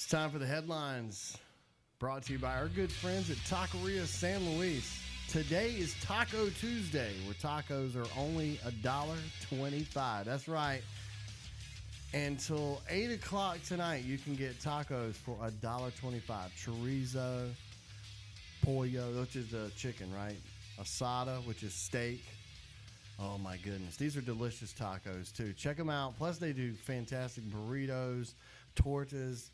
It's time for the headlines, brought to you by our good friends at Taqueria San Luis. Today is Taco Tuesday, where tacos are only $1.25. That's right. Until 8 o'clock tonight, you can get tacos for $1.25. Chorizo, pollo, which is the chicken, right? Asada, which is steak. Oh, my goodness. These are delicious tacos, too. Check them out. Plus, they do fantastic burritos, tortas,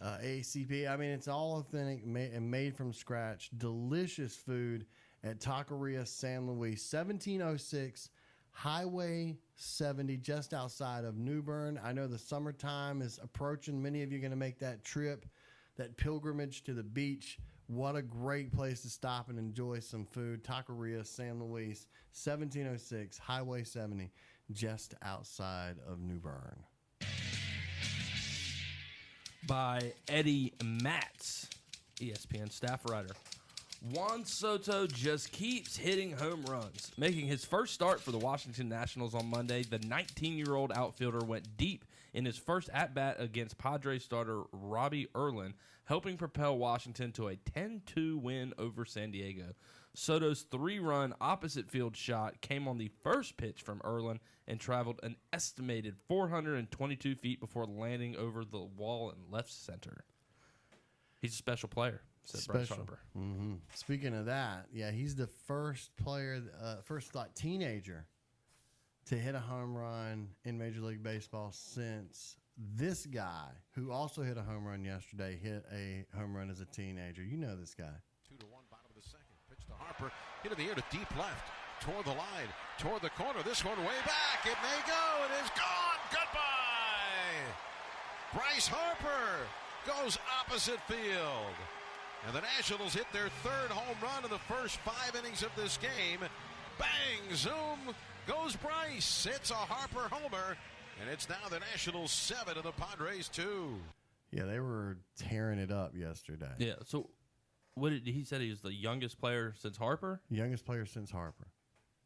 ACP. I mean, it's all authentic and made from scratch. Delicious food at Taqueria San Luis, 1706 Highway 70, just outside of New Bern. I know the summertime is approaching. Many of you are going to make that trip, that pilgrimage to the beach. What a great place to stop and enjoy some food. Taqueria San Luis, 1706 Highway 70, just outside of New Bern. By Eddie Matz, ESPN staff writer. Juan Soto just keeps hitting home runs. Making his first start for the Washington Nationals on Monday, the 19-year-old outfielder went deep in his first at-bat against Padres starter Robbie Erlin, helping propel Washington to a 10-2 win over San Diego. Soto's 3-run opposite field shot came on the first pitch from Erlin and traveled an estimated 422 feet before landing over the wall in left center. He's a special player. Special. Mm-hmm. Speaking of that, yeah, he's the first player, teenager to hit a home run in Major League Baseball since this guy, who also hit a home run yesterday, hit a home run as a teenager. You know this guy. 2-1, bottom of the second. Pitch to Harper. Hit in the air to deep left. Toward the line. Toward the corner. This one way back. It may go. It is gone. Goodbye. Bryce Harper goes opposite field. And the Nationals hit their third home run in the first 5 innings of this game. Bang, zoom, goes Bryce. It's a Harper homer, and it's now the Nationals 7 and the Padres 2. Yeah, they were tearing it up yesterday. Yeah, so what did he said he was the youngest player since Harper? Youngest player since Harper.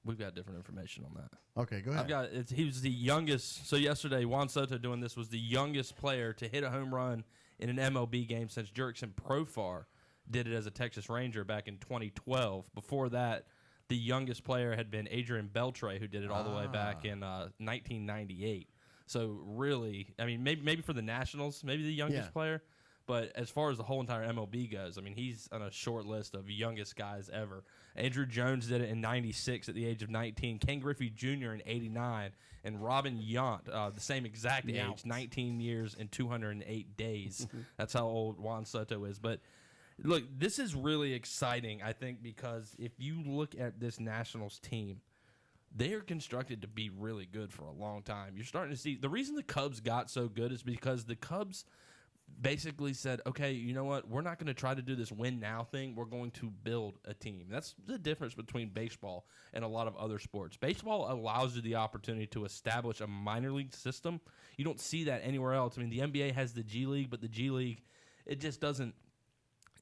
We've got different information on that. Okay, go ahead. He was the youngest. So yesterday, Juan Soto doing this was the youngest player to hit a home run in an MLB game since Jurickson Profar did it as a Texas Ranger back in 2012. Before that, the youngest player had been Adrian Beltre, who did it all the way back in 1998. So really, I mean, maybe for the Nationals, maybe the youngest player. But as far as the whole entire MLB goes, I mean, he's on a short list of youngest guys ever. Andrew Jones did it in 96 at the age of 19. Ken Griffey Jr. in 89. And Robin Yount, the same exact age, 19 years and 208 days. That's how old Juan Soto is. But look, this is really exciting, I think, because if you look at this Nationals team, they are constructed to be really good for a long time. You're starting to see the reason the Cubs got so good is because the Cubs basically said, okay, you know what? We're not going to try to do this win now thing. We're going to build a team. That's the difference between baseball and a lot of other sports. Baseball allows you the opportunity to establish a minor league system. You don't see that anywhere else. I mean, the NBA has the G League, but the G League, it just doesn't.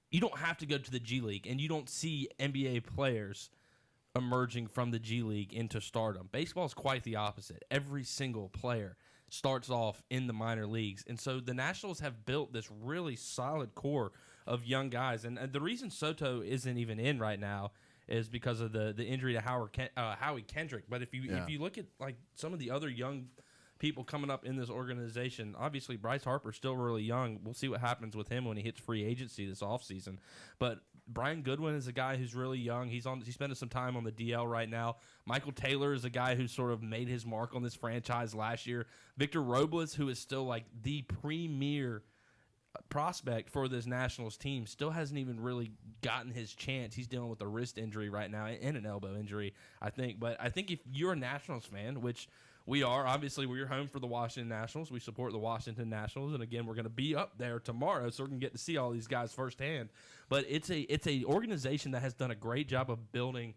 You don't have to go to the G League, and you don't see NBA players emerging from the G League into stardom. Baseball is quite the opposite. Every single player starts off in the minor leagues. And so the Nationals have built this really solid core of young guys. And the reason Soto isn't even in right now is because of the injury to Howie Kendrick. But if you look at like some of the other young people coming up in this organization, obviously Bryce Harper's still really young. We'll see what happens with him when he hits free agency this offseason. But Brian Goodwin is a guy who's really young. He's spending some time on the DL right now. Michael Taylor is a guy who sort of made his mark on this franchise last year. Victor Robles, who is still like the premier prospect for this Nationals team, still hasn't even really gotten his chance. He's dealing with a wrist injury right now and an elbow injury, I think. But I think if you're a Nationals fan, which we are, obviously we're home for the Washington Nationals. We support the Washington Nationals, and again, we're going to be up there tomorrow, so we're going to get to see all these guys firsthand. But it's a organization that has done a great job of building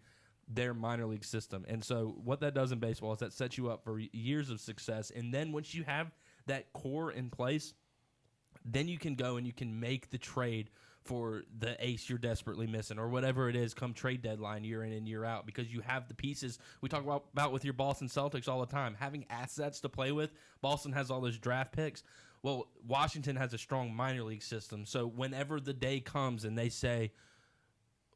their minor league system. And so what that does in baseball is that sets you up for years of success. And then once you have that core in place, then you can go and you can make the trade for the ace you're desperately missing or whatever it is come trade deadline year in and year out, because you have the pieces we talk about with your Boston Celtics all the time, having assets to play with. Boston has all those draft picks. Well, Washington has a strong minor league system, so whenever the day comes and they say,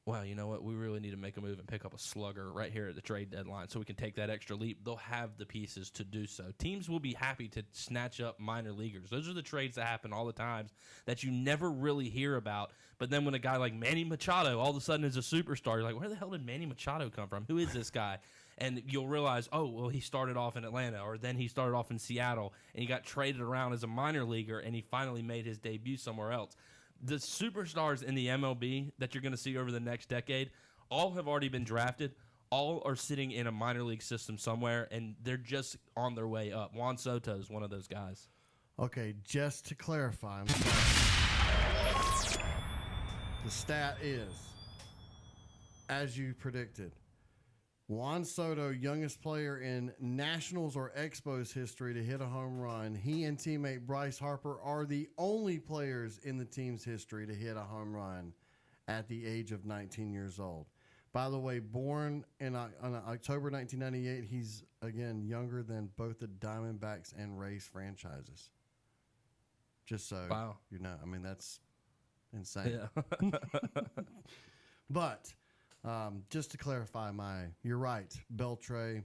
well, you know what, we really need to make a move and pick up a slugger right here at the trade deadline so we can take that extra leap, they'll have the pieces to do so. Teams will be happy to snatch up minor leaguers. Those are the trades that happen all the times that you never really hear about. But then when a guy like Manny Machado all of a sudden is a superstar, you're like, where the hell did Manny Machado come from? Who is this guy? And you'll realize, oh, well, he started off in Atlanta, or then he started off in Seattle, and he got traded around as a minor leaguer, and he finally made his debut somewhere else. The superstars in the MLB that you're going to see over the next decade all have already been drafted. All are sitting in a minor league system somewhere, and they're just on their way up. Juan Soto is one of those guys. Okay, just to clarify, the stat is, as you predicted, Juan Soto, youngest player in Nationals or Expos history to hit a home run. He and teammate Bryce Harper are the only players in the team's history to hit a home run at the age of 19 years old. By the way, born on October 1998, he's, again, younger than both the Diamondbacks and Rays franchises. Just so you know. I mean, that's insane. Yeah. But just to clarify you're right, Beltre,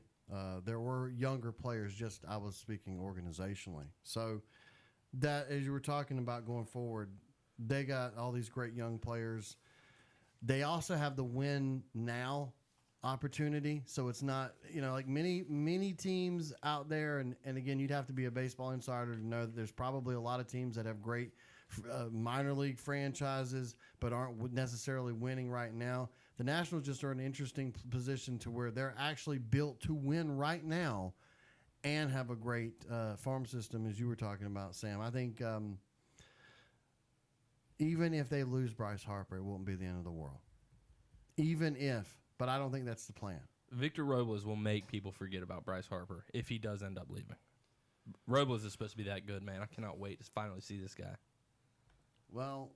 there were younger players, just I was speaking organizationally. So that, as you were talking about going forward, they got all these great young players. They also have the win now opportunity. So it's not, like many teams out there. And again, you'd have to be a baseball insider to know that there's probably a lot of teams that have great minor league franchises, but aren't necessarily winning right now. The Nationals just are in an interesting position to where they're actually built to win right now and have a great farm system, as you were talking about, Sam. I think even if they lose Bryce Harper, it won't be the end of the world. Even if, but I don't think that's the plan. Victor Robles will make people forget about Bryce Harper if he does end up leaving. Robles is supposed to be that good, man. I cannot wait to finally see this guy. Well,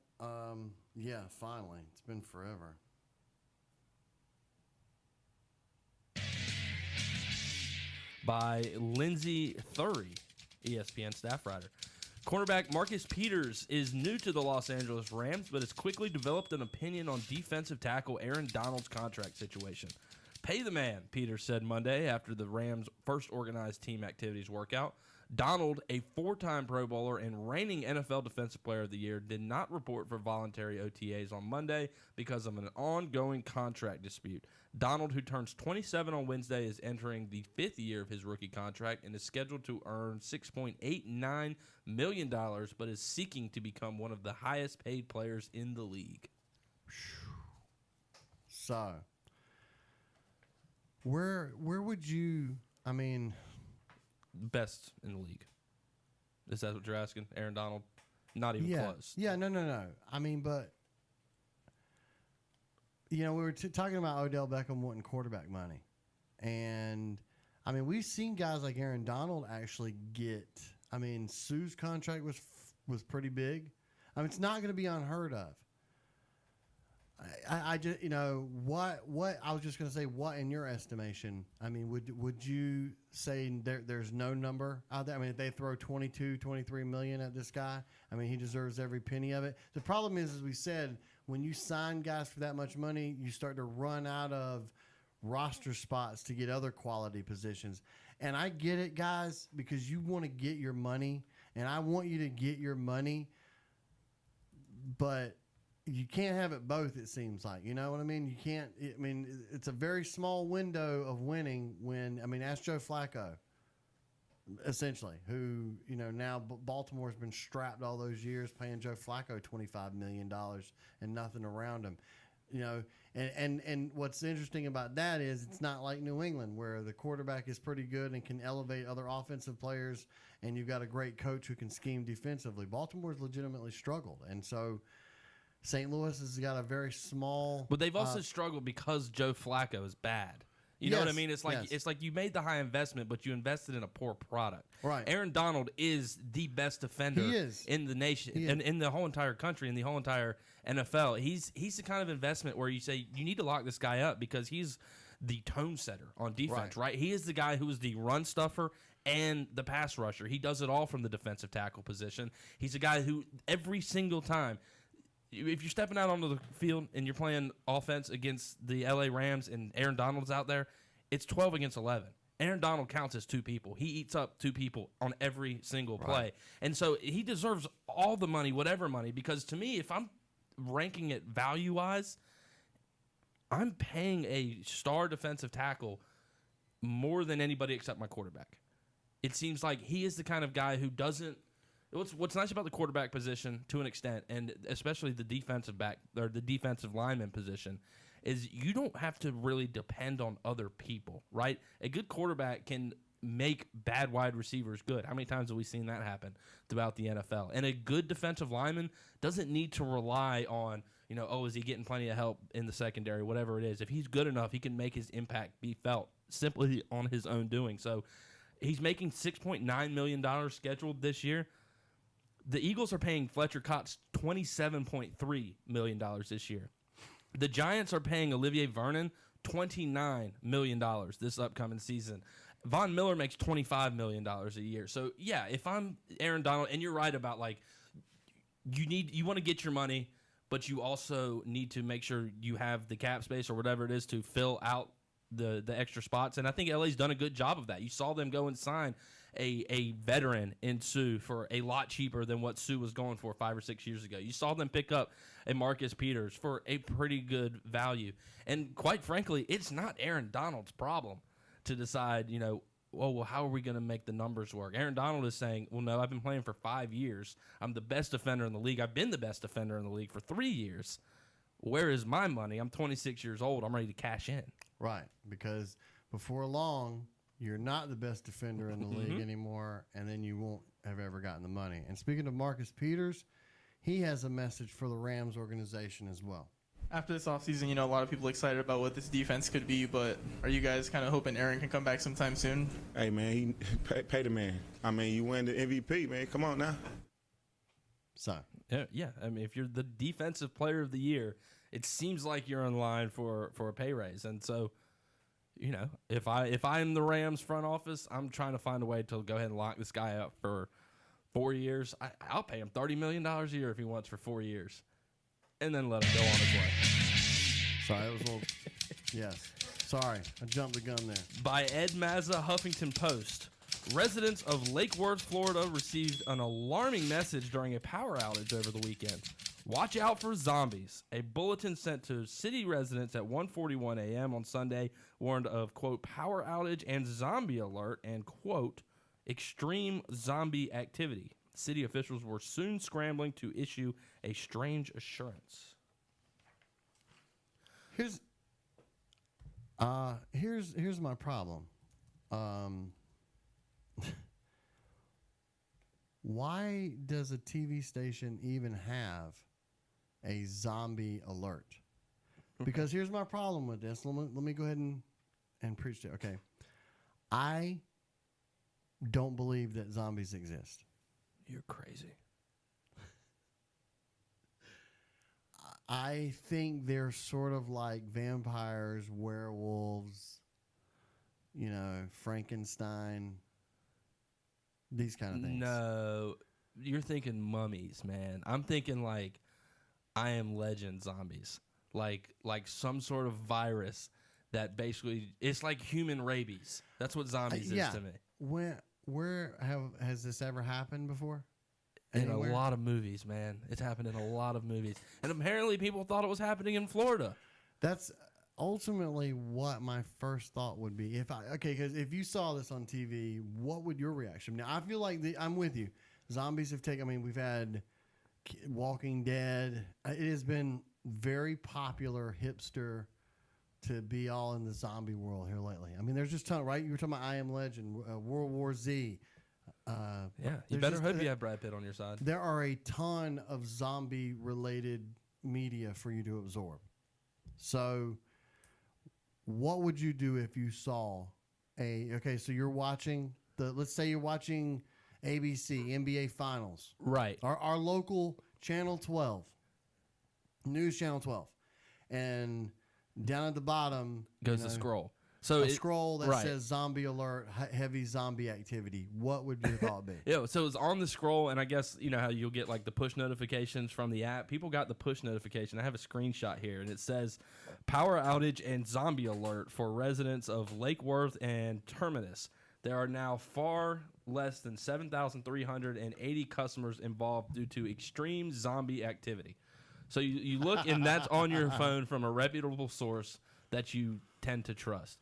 yeah, finally. It's been forever. By Lindsey Thury, ESPN staff writer. Cornerback Marcus Peters is new to the Los Angeles Rams, but has quickly developed an opinion on defensive tackle Aaron Donald's contract situation. Pay the man, Peters said Monday after the Rams' first organized team activities workout. Donald, a four-time Pro Bowler and reigning NFL Defensive Player of the Year, did not report for voluntary OTAs on Monday because of an ongoing contract dispute. Donald, who turns 27 on Wednesday, is entering the fifth year of his rookie contract and is scheduled to earn $6.89 million, but is seeking to become one of the highest-paid players in the league. So, where would you, best in the league. Is that what you're asking? Aaron Donald? Not even close. Yeah, no. But, we were talking about Odell Beckham wanting quarterback money. And, we've seen guys like Aaron Donald actually get, Sue's contract was pretty big. It's not going to be unheard of. I just, what I was just going to say, what in your estimation, would you say there's no number out there? If they throw 22, 23 million at this guy, he deserves every penny of it. The problem is, as we said, when you sign guys for that much money, you start to run out of roster spots to get other quality positions. And I get it, guys, because you want to get your money, and I want you to get your money, but you can't have it both, it seems like. You know what I mean? You can't. It's a very small window of winning when, ask Joe Flacco, essentially, who, now Baltimore's been strapped all those years paying Joe Flacco $25 million and nothing around him. And what's interesting about that is it's not like New England where the quarterback is pretty good and can elevate other offensive players, and you've got a great coach who can scheme defensively. Baltimore's legitimately struggled. And so St. Louis has got a very small. But they've also struggled because Joe Flacco is bad. You know what I mean? It's like you made the high investment, but you invested in a poor product. Right. Aaron Donald is the best defender in the nation and in the whole entire country, in the whole entire NFL. He's the kind of investment where you say you need to lock this guy up because he's the tone setter on defense, right? He is the guy who is the run stuffer and the pass rusher. He does it all from the defensive tackle position. He's a guy who every single time, if you're stepping out onto the field and you're playing offense against the LA Rams and Aaron Donald's out there, it's 12 against 11. Aaron Donald counts as two people. He eats up two people on every single play. Right. And so he deserves all the money, whatever money, because to me, if I'm ranking it value-wise, I'm paying a star defensive tackle more than anybody except my quarterback. It seems like he is the kind of guy who doesn't – what's nice about the quarterback position to an extent, and especially the defensive back or the defensive lineman position, is you don't have to really depend on other people, right? A good quarterback can make bad wide receivers good. How many times have we seen that happen throughout the NFL? And a good defensive lineman doesn't need to rely on, is he getting plenty of help in the secondary, whatever it is. If he's good enough, he can make his impact be felt simply on his own doing. So he's making $6.9 million scheduled this year. The Eagles are paying Fletcher Cox $27.3 million this year. The Giants are paying Olivier Vernon $29 million this upcoming season. Von Miller makes $25 million a year. So, yeah, if I'm Aaron Donald, and you're right about, you want to get your money, but you also need to make sure you have the cap space or whatever it is to fill out the extra spots. And I think LA's done a good job of that. You saw them go and sign a veteran in Sue for a lot cheaper than what Sue was going for 5 or 6 years ago. You saw them pick up a Marcus Peters for a pretty good value. And quite frankly, it's not Aaron Donald's problem to decide, how are we going to make the numbers work? Aaron Donald is saying, well, no, I've been playing for 5 years. I'm the best defender in the league. I've been the best defender in the league for 3 years. Where is my money? I'm 26 years old. I'm ready to cash in. Right, because before long, you're not the best defender in the league anymore, and then you won't have ever gotten the money. And speaking of Marcus Peters, he has a message for the Rams organization as well. After this offseason, a lot of people excited about what this defense could be, but are you guys kind of hoping Aaron can come back sometime soon? Hey, man, pay the man. I mean, you win the MVP, man. Come on now. So, yeah. I mean, if you're the defensive player of the year, it seems like you're in line for a pay raise. And so, if I'm the Rams front office, I'm trying to find a way to go ahead and lock this guy up for 4 years. I'll pay him $30 million a year if he wants for 4 years, and then let him go on his way. Sorry, it was a little. Yes. Sorry, I jumped the gun there. By Ed Mazza, Huffington Post. Residents of Lake Worth, Florida received an alarming message during a power outage over the weekend. Watch out for zombies. A bulletin sent to city residents at 1:41 a.m. on Sunday warned of, quote, power outage and zombie alert and, quote, extreme zombie activity. City officials were soon scrambling to issue a strange assurance. Here's my problem. Why does a TV station even have a zombie alert? Because here's my problem with this. Let me go ahead and preach it. Okay. I don't believe that zombies exist. You're crazy. I think they're sort of like vampires, werewolves, Frankenstein, these kind of things. No, you're thinking mummies, man. I'm thinking like I Am Legend zombies, like some sort of virus that basically it's like human rabies. That's what zombies is to me. Where has this ever happened before? Anywhere? In a lot of movies, man. It's happened in a lot of movies. And apparently people thought it was happening in Florida. That's ultimately what my first thought would be. Because if you saw this on TV, what would your reaction be? Now, I feel like I'm with you. Zombies have taken, we've had Walking Dead. It has been very popular, hipster, to be all in the zombie world here lately. There's just a ton, right? You were talking about I Am Legend, World War Z. You better hope you have Brad Pitt on your side. There are a ton of zombie-related media for you to absorb. So what would you do if you saw so you're watching, let's say you're watching ABC, NBA Finals. Right. Our local Channel 12, News Channel 12. And down at the bottom goes the scroll. So a scroll that right. says zombie alert, heavy zombie activity. What would your thought be? Yeah, so it's on the scroll, and I guess you know how you'll get like the push notifications from the app. People got the push notification. I have a screenshot here, and it says power outage and zombie alert for residents of Lake Worth and Terminus. There are now far less than 7,380 customers involved due to extreme zombie activity. So you look, and that's on your phone from a reputable source that you tend to trust.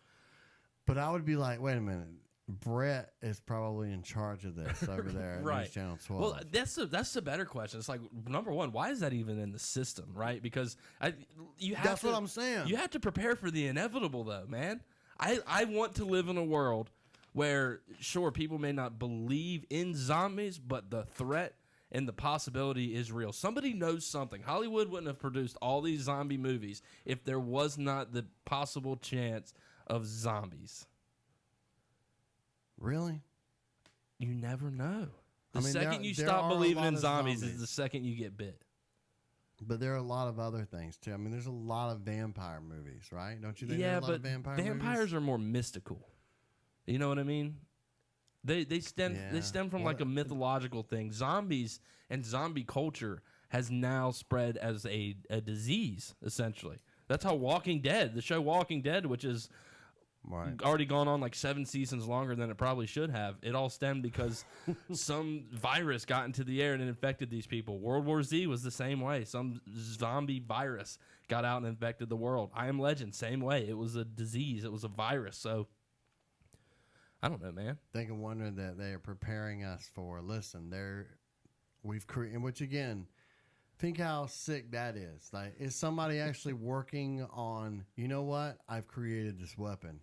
But I would be like, wait a minute. Brett is probably in charge of this over there at Right. News Channel 12. Well, that's the better question. It's like, number one, why is that even in the system, right? Because That's what I'm saying. You have to prepare for the inevitable, though, man. I want to live in a world where, sure, people may not believe in zombies, but the threat and the possibility is real. Somebody knows something. Hollywood wouldn't have produced all these zombie movies if there was not the possible chance of zombies. Really? You never know. The I mean, second you there stop are a believing lot in of zombies zombies. is the second you get bit. But there are a lot of other things, too. I mean, there's a lot of vampire movies, right? Don't you think there are Yeah, a lot but of vampires vampires are more mystical. You know what I mean? They stem from like a mythological thing. Zombies and zombie culture has now spread as a disease, essentially. That's how the show Walking Dead, which is Right. already gone on like 7 seasons longer than it probably should have. It all stemmed because some virus got into the air and it infected these people. World War Z was the same way. Some zombie virus got out and infected the world. I Am Legend, same way. It was a disease. It was a virus. So I don't know, man. Think and wonder that they are preparing us for. Listen, we've created, which again, think how sick that is. Like, is somebody actually working on? You know what? I've created this weapon.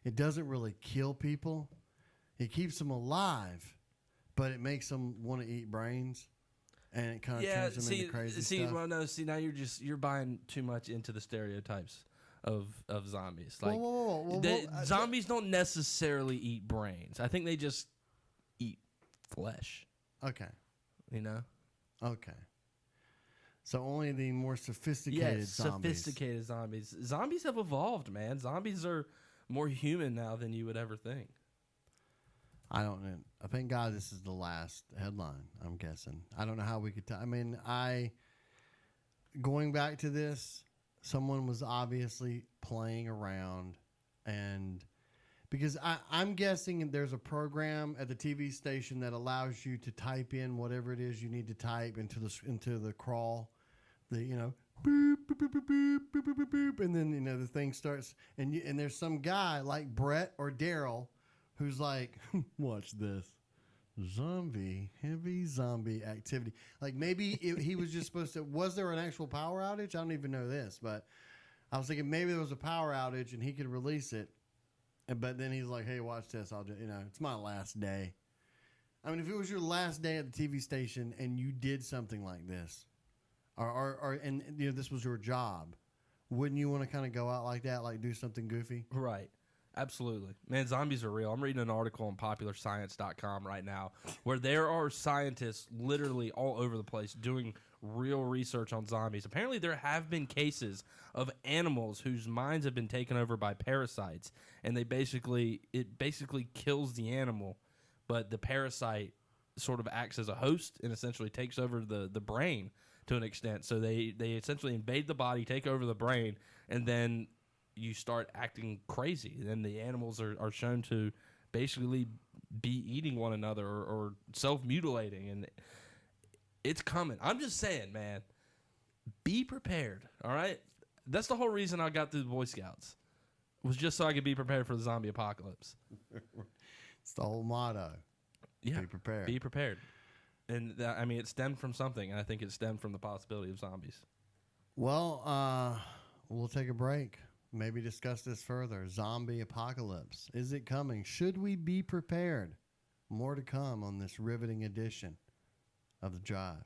It doesn't really kill people. It keeps them alive, but it makes them want to eat brains, and it kind of turns them into crazy stuff. Well, no, now you're buying too much into the stereotypes of zombies. Like Whoa, zombies don't necessarily eat brains. I think they just eat flesh. Okay. You know. Okay. So only the more sophisticated zombies. Sophisticated zombies. Zombies have evolved, man. Zombies are more human now than you would ever think. I don't know. I thank God this is the last headline, I'm guessing. I don't know how we could I mean, going back to this, someone was obviously playing around, and because I'm guessing there's a program at the TV station that allows you to type in whatever it is you need to type into the crawl, boop, boop, boop, boop, boop, boop, boop, boop, boop, and then the thing starts, and there's some guy like Brett or Daryl who's like, watch this. Heavy zombie activity. Like maybe he was just supposed to. Was there an actual power outage? I don't even know this, but I was thinking maybe there was a power outage and he could release it. But then he's like, "Hey, watch this. I'll just, it's my last day." I mean, if it was your last day at the TV station and you did something like this, and this was your job, wouldn't you want to kind of go out like that, like do something goofy? Right. Absolutely. Man, zombies are real. I'm reading an article on popularscience.com right now where there are scientists literally all over the place doing real research on zombies. Apparently, there have been cases of animals whose minds have been taken over by parasites, and it basically kills the animal, but the parasite sort of acts as a host and essentially takes over the brain to an extent. So they essentially invade the body, take over the brain, and then you start acting crazy. Then the animals are shown to basically be eating one another or self-mutilating, and it's coming. I'm just saying, man, be prepared, all right? That's the whole reason I got through the Boy Scouts, was just so I could be prepared for the zombie apocalypse. It's the whole motto. Yeah, be prepared. Be prepared. And it stemmed from something, and I think it stemmed from the possibility of zombies. Well, we'll take a break. Maybe discuss this further. Zombie apocalypse. Is it coming? Should we be prepared? More to come on this riveting edition of The Drive.